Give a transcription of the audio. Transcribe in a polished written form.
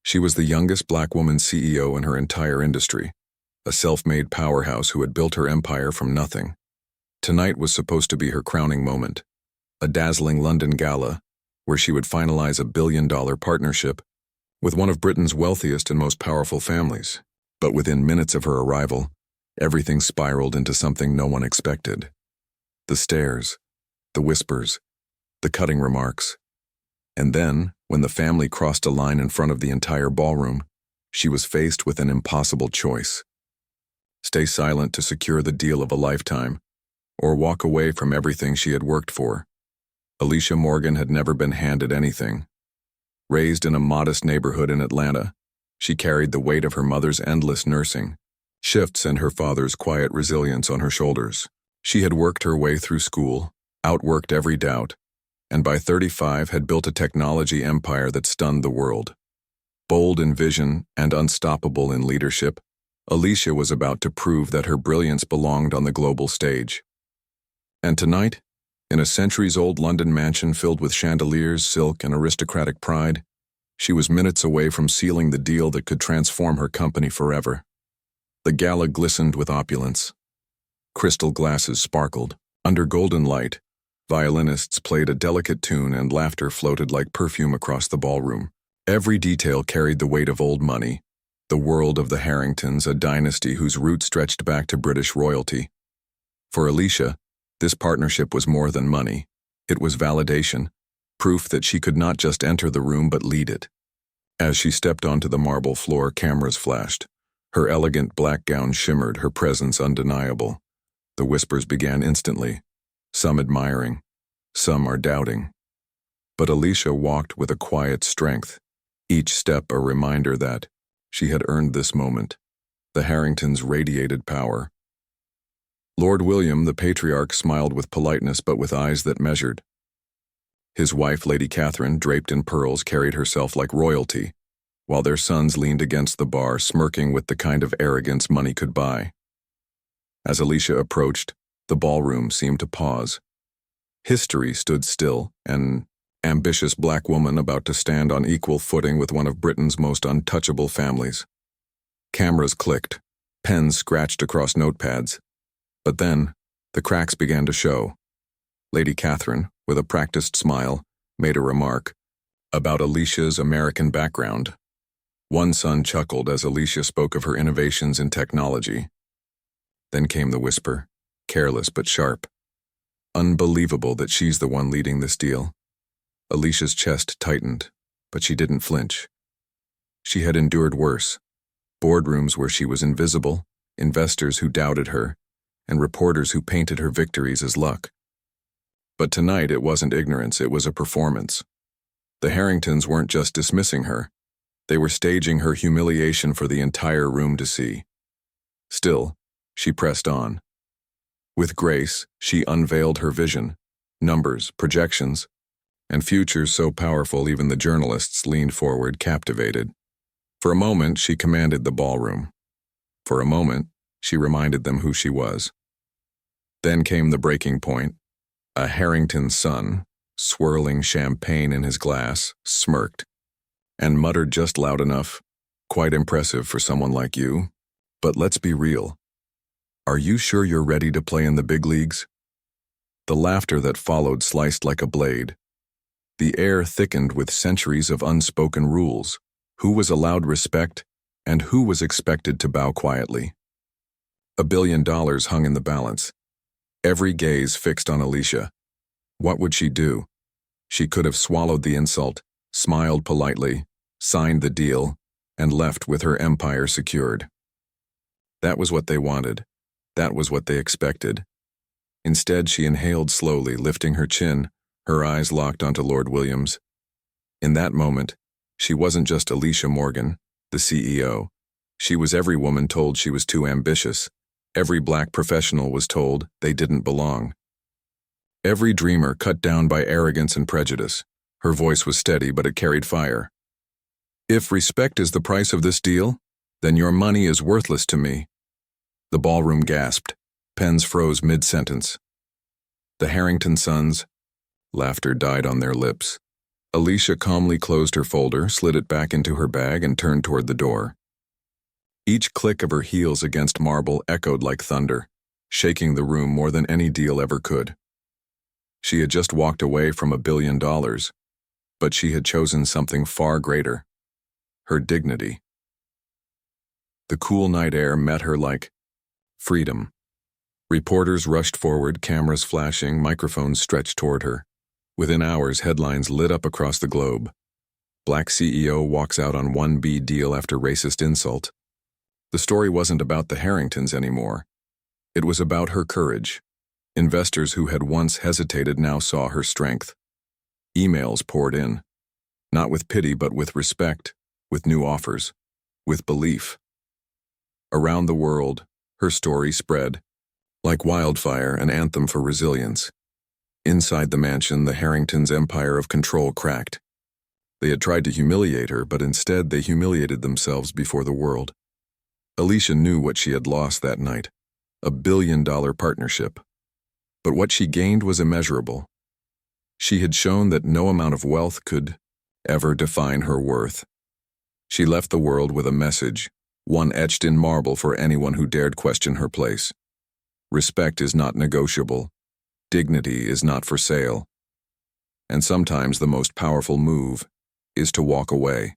She was the youngest black woman CEO in her entire industry, a self-made powerhouse who had built her empire from nothing. Tonight was supposed to be her crowning moment, a dazzling London gala where she would finalize a billion-dollar partnership with one of Britain's wealthiest and most powerful families. But within minutes of her arrival, everything spiraled into something no one expected. The stares, the whispers, the cutting remarks. And then, when the family crossed a line in front of the entire ballroom, she was faced with an impossible choice. Stay silent to secure the deal of a lifetime, or walk away from everything she had worked for. Alicia Morgan had never been handed anything. Raised in a modest neighborhood in Atlanta, she carried the weight of her mother's endless nursing shifts and her father's quiet resilience on her shoulders. She had worked her way through school, outworked every doubt, and by 35 had built a technology empire that stunned the world. Bold in vision and unstoppable in leadership, Alicia was about to prove that her brilliance belonged on the global stage. And tonight, in a centuries-old London mansion filled with chandeliers, silk, and aristocratic pride, she was minutes away from sealing the deal that could transform her company forever. The gala glistened with opulence. Crystal glasses sparkled. Under golden light, violinists played a delicate tune and laughter floated like perfume across the ballroom. Every detail carried the weight of old money, the world of the Harringtons, a dynasty whose roots stretched back to British royalty. For Alicia, this partnership was more than money. It was validation, proof that she could not just enter the room but lead it. As she stepped onto the marble floor, cameras flashed. Her elegant black gown shimmered, her presence undeniable. The whispers began instantly, some admiring, some are doubting. But Alicia walked with a quiet strength, each step a reminder that she had earned this moment. The Harringtons radiated power. Lord William, the patriarch, smiled with politeness but with eyes that measured. His wife, Lady Catherine, draped in pearls, carried herself like royalty, while their sons leaned against the bar, smirking with the kind of arrogance money could buy. As Alicia approached, the ballroom seemed to pause. History stood still, an ambitious black woman about to stand on equal footing with one of Britain's most untouchable families. Cameras clicked, pens scratched across notepads. But then, the cracks began to show. Lady Catherine, with a practiced smile, made a remark about Alicia's American background. One son chuckled as Alicia spoke of her innovations in technology. Then came the whisper, careless but sharp. Unbelievable that she's the one leading this deal. Alicia's chest tightened, but she didn't flinch. She had endured worse. Boardrooms where she was invisible, investors who doubted her, and reporters who painted her victories as luck. But tonight it wasn't ignorance, it was a performance. The Harringtons weren't just dismissing her. They were staging her humiliation for the entire room to see. Still, she pressed on. With grace, she unveiled her vision, numbers, projections, and futures so powerful even the journalists leaned forward, captivated. For a moment, she commanded the ballroom. For a moment, she reminded them who she was. Then came the breaking point. A Harrington son, swirling champagne in his glass, smirked, and muttered just loud enough, "Quite impressive for someone like you. But let's be real. Are you sure you're ready to play in the big leagues?" The laughter that followed sliced like a blade. The air thickened with centuries of unspoken rules. Who was allowed respect, and who was expected to bow quietly? $1 billion hung in the balance. Every gaze fixed on Alicia. What would she do? She could have swallowed the insult, smiled politely, signed the deal, and left with her empire secured. That was what they wanted. That was what they expected. Instead, she inhaled slowly, lifting her chin, her eyes locked onto Lord William's. In that moment, she wasn't just Alicia Morgan, the CEO. She was every woman told she was too ambitious. Every black professional was told they didn't belong. Every dreamer cut down by arrogance and prejudice. Her voice was steady, but it carried fire. "If respect is the price of this deal, then your money is worthless to me." The ballroom gasped. Pens froze mid-sentence. The Harrington sons, laughter died on their lips. Alicia calmly closed her folder, slid it back into her bag, and turned toward the door. Each click of her heels against marble echoed like thunder, shaking the room more than any deal ever could. She had just walked away from $1 billion, but she had chosen something far greater: her dignity. The cool night air met her like freedom. Reporters rushed forward, cameras flashing, microphones stretched toward her. Within hours, headlines lit up across the globe. Black CEO walks out on $1 billion deal after racist insult. The story wasn't about the Harringtons anymore. It was about her courage. Investors who had once hesitated now saw her strength. Emails poured in, not with pity but with respect, with new offers, with belief. Around the world, her story spread, like wildfire, an anthem for resilience. Inside the mansion, the Harringtons' empire of control cracked. They had tried to humiliate her, but instead they humiliated themselves before the world. Alicia knew what she had lost that night: $1 billion partnership. But what she gained was immeasurable. She had shown that no amount of wealth could ever define her worth. She left the world with a message, one etched in marble for anyone who dared question her place. Respect is not negotiable. Dignity is not for sale. And sometimes the most powerful move is to walk away.